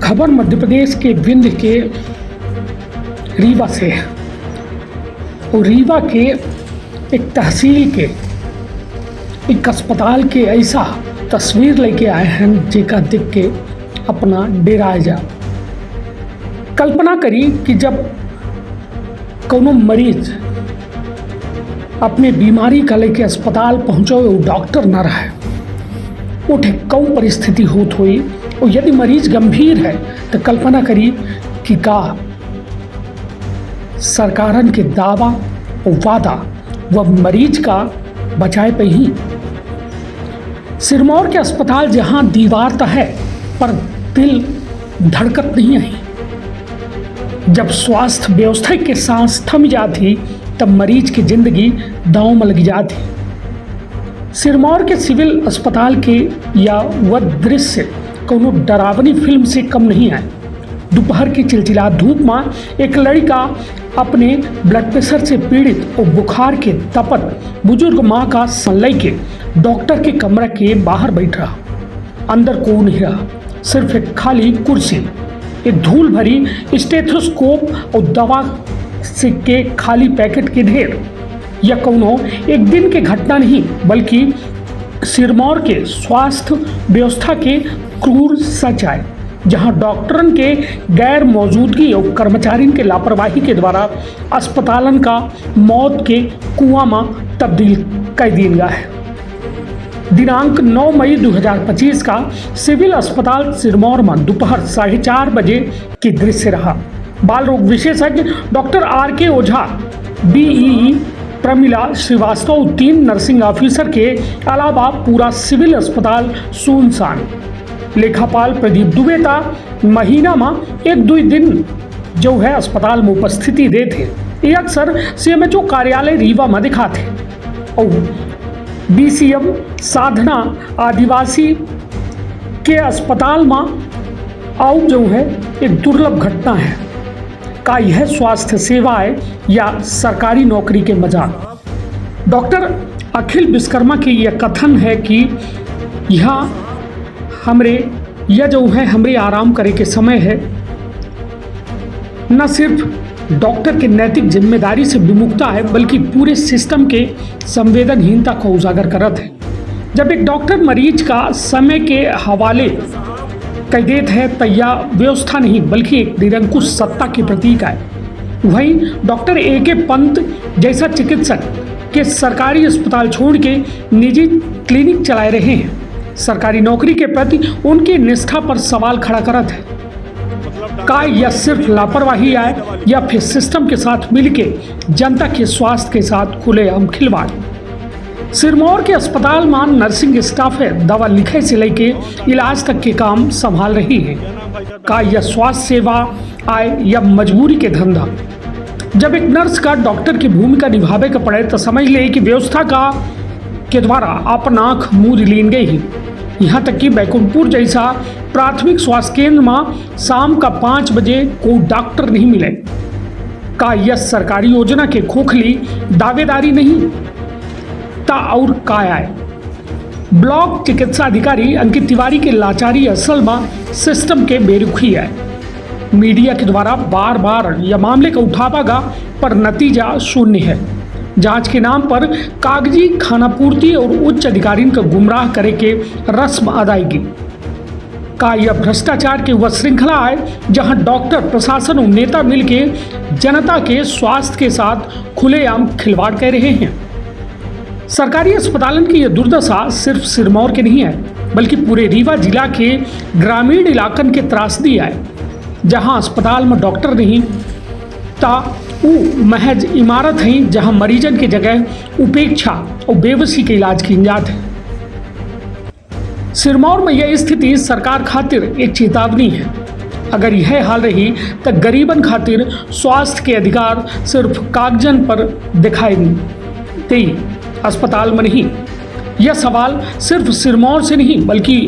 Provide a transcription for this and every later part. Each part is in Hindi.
खबर मध्य प्रदेश के विंध्य के रीवा से है और रीवा के एक तहसील के एक अस्पताल के ऐसा तस्वीर लेके आए हैं जेका देख के अपना डेराए जा। कल्पना करी कि जब कोनो मरीज अपने बीमारी का लेके अस्पताल पहुंचो और डॉक्टर न रहे उठे कौन परिस्थिति होत हुई। और यदि मरीज गंभीर है तो कल्पना करी कि का सरकारन के दावा और वादा वह मरीज का बचाए पे ही। सिरमौर के अस्पताल जहां दीवार तो है पर दिल धड़कत नहीं है। जब स्वास्थ्य व्यवस्था के सांस थम जाती तब मरीज की जिंदगी दांव में लग जाती। सिरमौर के सिविल अस्पताल के या वह दृश्य कोनो डरावनी फिल्म से कम नहीं है। दोपहर की चिलचिला धूप में एक लड़का अपने ब्लड प्रेशर से पीड़ित और बुखार के तपत बुजुर्ग माँ का संलय के डॉक्टर के कमरे के बाहर बैठ रहा। अंदर कोई नहीं रहा, सिर्फ एक खाली कुर्सी, एक धूल भरी स्टेथोस्कोप और दवा से के खाली पैकेट के ढेर। यह कोनो एक दिन की घटना नहीं बल्कि सिरमौर के स्वास्थ्य व्यवस्था के क्रूर सच है, जहां डॉक्टरन के गैर मौजूदगी और कर्मचारियों के लापरवाही के द्वारा अस्पतालन का मौत के कुआं में तब्दील कर दिया गया है। दिनांक 9 मई 2025 का सिविल अस्पताल सिरमौर में दोपहर 4:30 बजे की दृश्य रहा। बाल रोग विशेषज्ञ doctor R.K. Ojha, BEE Pramila Srivastava, 3 nursing officer के अलावा पूरा सिविल अस्पताल सुनसान। लेखापाल प्रदीप दुबे था महीना में 1-2 दिन जो है अस्पताल में उपस्थिति दे थे। ये अक्सर CMHO कार्यालय रीवा में दिखाते और BCM साधना आदिवासी के अस्पताल में आओ जो है एक दुर्लभ घटना है। का यह स्वास्थ्य सेवा है या सरकारी नौकरी के मजाक? डॉक्टर अखिल विश्वकर्मा की यह कथन है कि यह जो है हमरे आराम करे के समय है। न सिर्फ डॉक्टर के नैतिक जिम्मेदारी से विमुखता है बल्कि पूरे सिस्टम के संवेदनहीनता को उजागर करत है। जब एक डॉक्टर मरीज का समय के हवाले कर देते है तो यह व्यवस्था नहीं बल्कि एक निरंकुश सत्ता की प्रतीक है। वहीं डॉक्टर A.K. पंत जैसा चिकित्सक के सरकारी अस्पताल छोड़ के निजी क्लिनिक चला रहे हैं। सरकारी नौकरी के प्रति उनकी निष्ठा पर सवाल खड़ा करत है। का यह सिर्फ लापरवाही है या फिर सिस्टम के साथ मिलकर जनता के स्वास्थ्य के साथ खुलेआम खिलवाड़? सिरमौर के अस्पताल में नर्सिंग स्टाफ है, दवा लिखे से लेके इलाज तक के काम संभाल रही है। का यह स्वास्थ्य सेवा आय या मजबूरी के धंधा? जब एक नर्स का डॉक्टर की भूमिका निभावे का पड़े तो समझ ले कि व्यवस्था का के द्वारा अपना आँख मूंद लीन गई। यहाँ तक कि बैकुंठपुर जैसा प्राथमिक स्वास्थ्य केंद्र में शाम का 5 बजे कोई डॉक्टर नहीं मिले। का यह सरकारी योजना के खोखली दावेदारी नहीं ता और का है? ब्लॉक चिकित्सा अधिकारी अंकित तिवारी के लाचारी असल में सिस्टम के बेरुखी है। मीडिया के द्वारा बार बार यह मामले का उठावागा पर नतीजा शून्य है। जांच के नाम पर कागजी खानापूर्ति और उच्च अधिकारियों को गुमराह करे के रस्म अदायगी। का यह भ्रष्टाचार की वह श्रृंखला है जहां डॉक्टर, प्रशासन और नेता मिलकर जनता के स्वास्थ्य के साथ खुलेआम खिलवाड़ कर रहे हैं। सरकारी अस्पतालन की यह दुर्दशा सिर्फ सिरमौर के नहीं है बल्कि पूरे रीवा जिला के ग्रामीण इलाकन के त्रासदी है, जहां अस्पताल में डॉक्टर नहीं ता महज इमारत है जहां मरीजन की जगह उपेक्षा और बेबसी के इलाज की जात है। सिरमौर में यह स्थिति सरकार खातिर एक चेतावनी है। अगर यह हाल रही तो गरीबन खातिर स्वास्थ्य के अधिकार सिर्फ कागजन पर दिखाई दे, अस्पताल में नहीं। यह सवाल सिर्फ सिरमौर से नहीं बल्कि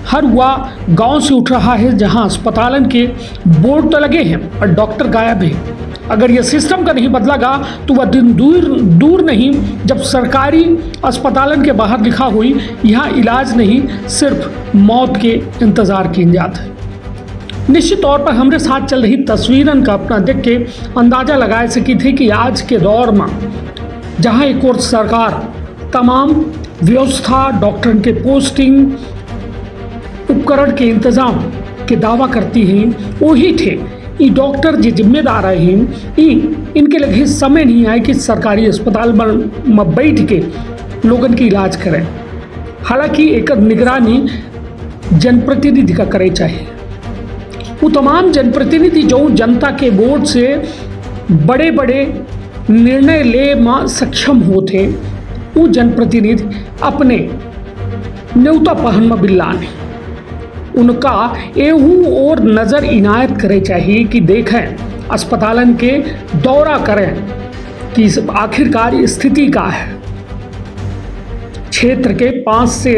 हर वह गांव से उठ रहा है जहां अस्पतालन के बोर्ड तो लगे हैं और डॉक्टर गायब है। अगर यह सिस्टम का नहीं बदलेगा तो वह दिन दूर नहीं जब सरकारी अस्पतालन के बाहर लिखा हुई यहाँ इलाज नहीं सिर्फ मौत के इंतजार की जाता है। निश्चित तौर पर हमारे साथ चल रही तस्वीरन का अपना देख के अंदाजा लगा सकी थे कि आज के दौर में जहां एक और सरकार तमाम व्यवस्था, डॉक्टर के पोस्टिंग, उपकरण के इंतजाम के दावा करती हैं, वही थे ये डॉक्टर जो जिम्मेदार हैं इनके लगे समय नहीं आए कि सरकारी अस्पताल में बैठ के लोगन की इलाज करें। हालांकि एक निगरानी जनप्रतिनिधि का करे चाहिए। वो तमाम जनप्रतिनिधि जो जनता के वोट से बड़े बड़े निर्णय ले में सक्षम होते, वो जनप्रतिनिधि अपने न्योता पहन में बिल्लाने उनका एहू और नज़र इनायत करे चाहिए कि देखें अस्पतालन के दौरा करें कि आखिरकार स्थिति का है। क्षेत्र के 5 से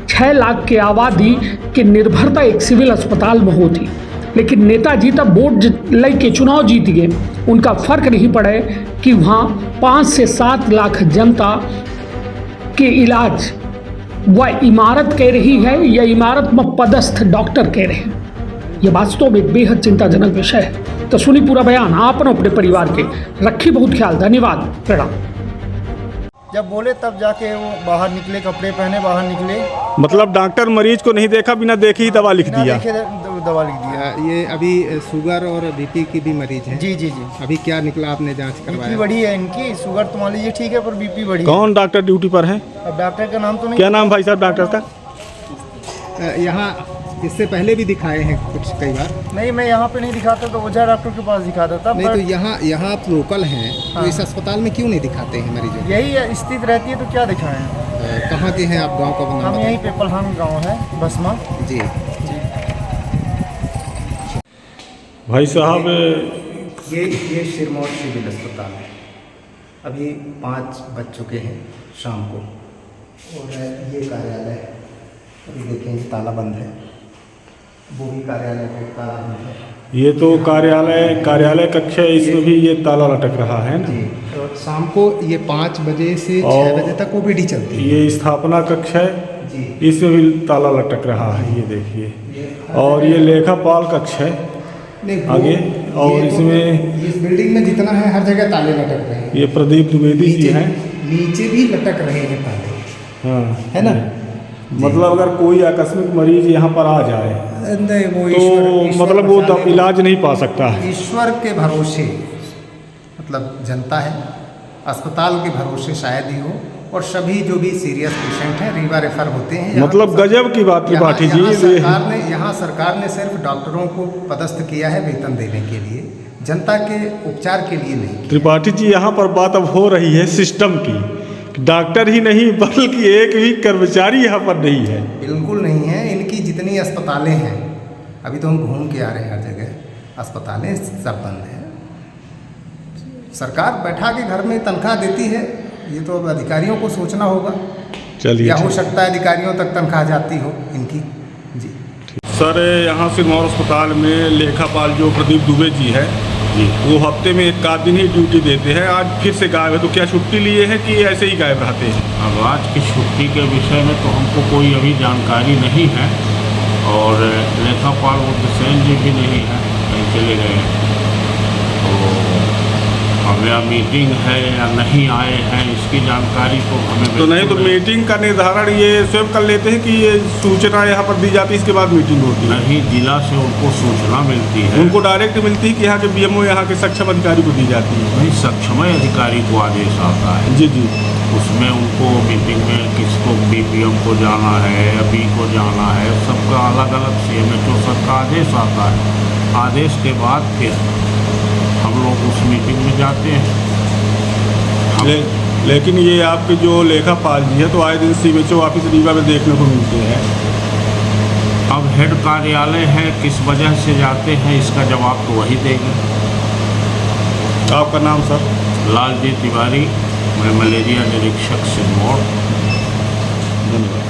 6 लाख के आबादी की निर्भरता एक सिविल अस्पताल में होती, लेकिन नेताजी तब वोट लय के चुनाव जीत गए, उनका फर्क नहीं पड़े कि वहाँ 5 से 7 लाख जनता के इलाज वह इमारत कह रही है या इमारत में पदस्थ डॉक्टर कह रहे हैं। यह वास्तव में एक बेहद चिंताजनक विषय है। तो सुनी पूरा बयान आप अपने परिवार के, रखी बहुत ख्याल। धन्यवाद, प्रणाम। जब बोले तब जाके वो बाहर निकले, कपड़े पहने बाहर निकले। मतलब डॉक्टर मरीज को नहीं देखा, बिना देखे ही दवा लिख दिया। दवा लिख दिया। ये अभी शुगर और बीपी की भी मरीज है। जी जी जी। अभी क्या निकला, आपने जांच करवाया? बीपी बढ़ी है इनकी, शुगर तो मान लीजिए ठीक है पर बीपी बढ़ी। कौन डॉक्टर ड्यूटी पर है? अब डॉक्टर का नाम तो नहीं। क्या नाम भाई साहब डॉक्टर का? यहाँ इससे पहले भी दिखाए हैं कुछ कई बार। नहीं, मैं यहाँ पे नहीं दिखाता, तो ओझा डॉक्टर के पास दिखाता था। नहीं, तो यहाँ आप लोकल हैं, हाँ। तो इस अस्पताल में क्यों नहीं दिखाते हैं मरीजों? यही स्थिति रहती है तो क्या दिखाएं। कहाँ के हैं आप? गाँव का नाम? हम यहीं पे पलहान गाँव है, बसमा। जी। भाई साहब ये सिरमौर सिविल अस्पताल है। अभी 5 बज चुके हैं शाम को, और ये कार्यालय अभी देखें ताला बंद है। वो भी कार्यालय को ताला बंद है। ये तो कार्यालय कक्ष है, इसमें भी ये ताला लटक रहा है ना जी। और शाम को ये 5 बजे से 6 बजे तक ओपीडी चलती है। ये स्थापना कक्ष है जी, इसमें भी ताला लटक रहा है, ये देखिए। और ये लेखापाल कक्ष है आगे, और इसमें इस बिल्डिंग में जितना है हर जगह ताले लटक रहे हैं। ये प्रदीप द्विवेदी जी हैं, नीचे भी लटक रहे हैं ताले। हाँ है ना? मतलब अगर कोई आकस्मिक मरीज यहाँ पर आ जाए नहीं, वो तो मतलब वो इलाज नहीं पा सकता है। ईश्वर के भरोसे, मतलब जनता है, अस्पताल के भरोसे शायद ही हो। और सभी जो भी सीरियस पेशेंट हैं रीवा रेफर होते हैं। मतलब गजब की बात त्रिपाठी जी। यहाँ सरकार ने सिर्फ डॉक्टरों को पदस्थ किया है वेतन देने के लिए, जनता के उपचार के लिए नहीं। त्रिपाठी जी, यहाँ पर बात अब हो रही है सिस्टम की। डॉक्टर ही नहीं बल्कि एक भी कर्मचारी यहाँ पर नहीं है। बिल्कुल नहीं है। इनकी जितनी अस्पतालें हैं, अभी तो हम घूम के आ रहे हैं, हर जगह अस्पतालें सब बंद हैं। सरकार बैठा के घर में तनख्वाह देती है, ये तो अब अधिकारियों को सोचना होगा। चलिए, या हो सकता है अधिकारियों तक तनख्वाह जाती हो इनकी। जी सर, यहाँ सिरमौर अस्पताल में लेखापाल जो प्रदीप दुबे जी है जी, वो हफ्ते में 1 दिन ही ड्यूटी देते हैं। आज फिर से गायब है, तो क्या छुट्टी लिए है कि ऐसे ही गायब रहते हैं? अब आज की छुट्टी के विषय में तो हमको कोई अभी जानकारी नहीं है, और लेखापाल उद्देश्यन जी भी नहीं है, कहीं चले गए हैं। तो अब या मीटिंग है या नहीं आए हैं, इसकी जानकारी तो हमें तो नहीं, तो मीटिंग का निर्धारण ये स्वयं कर लेते हैं कि ये सूचना यहाँ पर दी जाती है, इसके बाद मीटिंग होती है? नहीं, जिला से उनको सूचना मिलती है। उनको डायरेक्ट मिलती है कि यहाँ के बीएमओ यहाँ के सक्षम अधिकारी को दी जाती है? नहीं, सक्षम अधिकारी को आदेश आता है। जी जी। उसमें उनको मीटिंग में किसको बीपीएम को जाना है या बी को जाना है, सबका अलग अलग CMHO सबका आदेश आता है। आदेश के बाद फिर हम लोग उस मीटिंग में जाते हैं। लेकिन ये आपके जो लेखापाल जी है तो आए दिन CMHO ऑफिस रीवा में देखने को मिलते हैं। अब हेड कार्यालय है, किस वजह से जाते हैं इसका जवाब तो वही देंगे। आपका नाम सर? लालजी तिवारी, मैं मलेरिया निरीक्षक सिरमौर। धन्यवाद।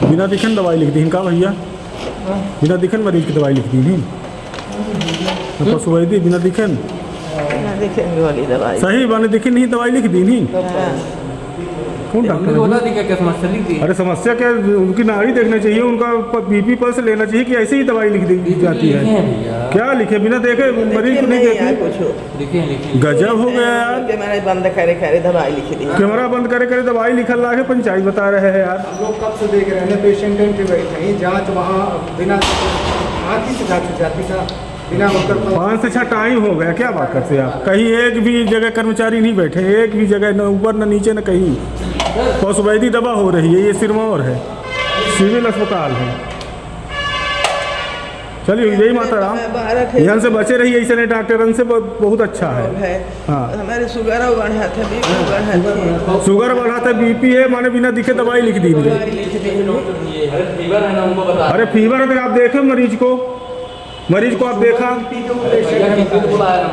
बिना दिखन दवाई लिख दी इनका भैया, बिना दिखन मरीज की दवाई लिख दी नहीं पशु वैद्य बिना दिखन देखेंगे वाली दवाई सही बने दिखी नहीं दवाई लिख दी नहीं। कौन डॉक्टर बोला थी क्या समस्या लिख दी? अरे समस्या क्या, उनकी नाड़ी देखना चाहिए, उनका बीपी पल्स लेना चाहिए कि ऐसे ही दवाई लिख दी जाती है? क्या लिखे बिना देखे मरीज को नहीं देखे? गजब हो गया यार। कैमरा बंद करे करे दवाई लिख दी, कैमरा बंद करे करे दवाई लिखल ला के पंचायत बता रहे हैं यार। हम लोग कब से देख रहे हैं पेशेंट कहीं जाँच वहाँ बिना आँखी से जाँच जाती था बिना होकर 5 से 6 टाइम हो गया। क्या बात करते आप? कहीं एक भी जगह कर्मचारी नहीं बैठे, एक भी जगह न ऊपर न नीचे न कहीं। पशु वैद्य दवा हो रही है, ये सिरमौर है, सिविल अस्पताल है। चलिए यही माता राम, यहाँ से बचे रहिए, ऐसे नहीं डॉक्टरन से बहुत अच्छा है। हाँ हमारे शुगर बढ़ा था, बीपी बढ़ा था, शुगर बढ़ा था, बीपी है, माने बिना दिखे दवाई लिख दी मुझे। अरे फीवर है तो आप देखे मरीज को आप देखा?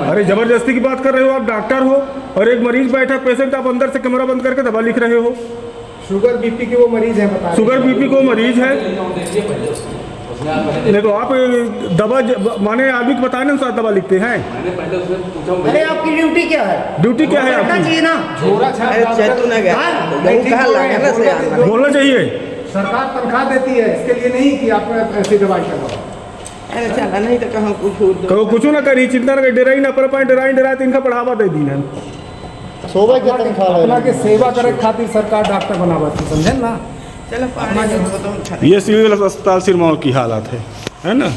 अरे जबरदस्ती की बात कर रहे हो आप, डॉक्टर हो और एक मरीज बैठा पेशेंट, आप अंदर से कैमरा बंद करके दवा लिख रहे हो। शुगर बीपी के वो मरीज है, बता शुगर बीपी को मरीज है। नहीं तो आप दवा माने आदमी को बताने अनुसार दवा लिखते हैं। अरे आपकी ड्यूटी क्या है? ड्यूटी क्या है आपकी? चाहिए ना, बोलना चाहिए। सरकार तनख्वाह देती है इसके लिए नहीं कि आप ऐसी दवाई करवाओ। अरे चला नहीं तो कहाँ कुछ ना करी, चिंता न डराई ना पर पाए, डराई तो इनका बढ़ावा दे दी है। सोबा के तनख्वाह अपना के सेवा करे खातिर सरकार डॉक्टर बनावती, समझे ना? चलो ये सिविल अस्पताल सिरमौर की हालत है ना।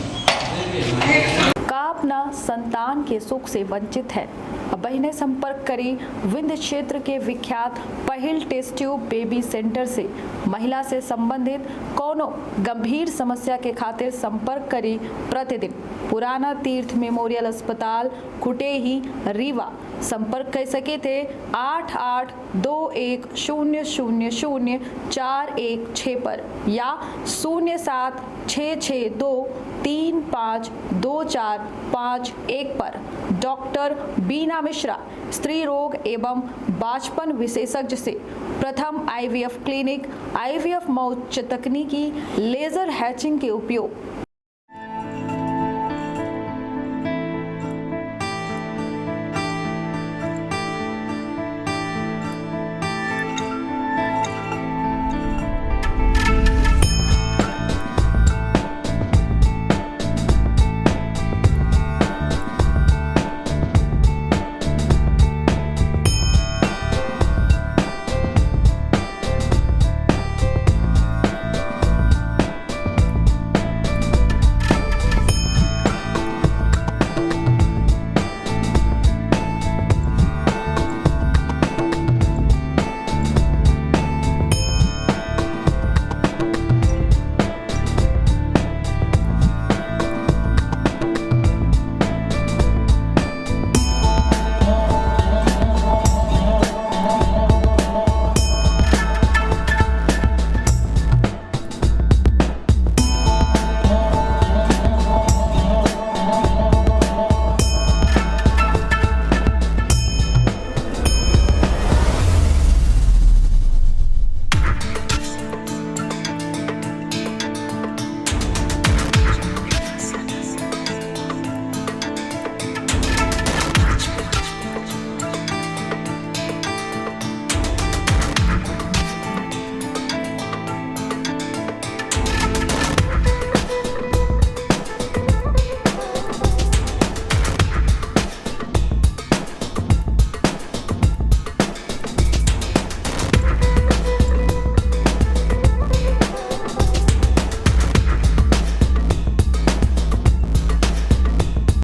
का अपना संतान के सुख से वंचित है। अब बहने संपर्क करी विंध्य क्षेत्र के विख्यात पहिल टेस्ट ट्यूब बेबी सेंटर से। महिला से संबंधित कोनो गंभीर समस्या के खातिर संपर्क करी प्रतिदिन पुराना तीर्थ मेमोरियल अस्पताल कुटेही रीवा। संपर्क कर सके थे 8821000416 पर या 0766235245 पर। डॉक्टर बीना मिश्रा स्त्री रोग एवं बाचपन विशेषज्ञ से प्रथम IVF क्लिनिक, IVF मौच तकनीकी, लेजर हैचिंग के उपयोग,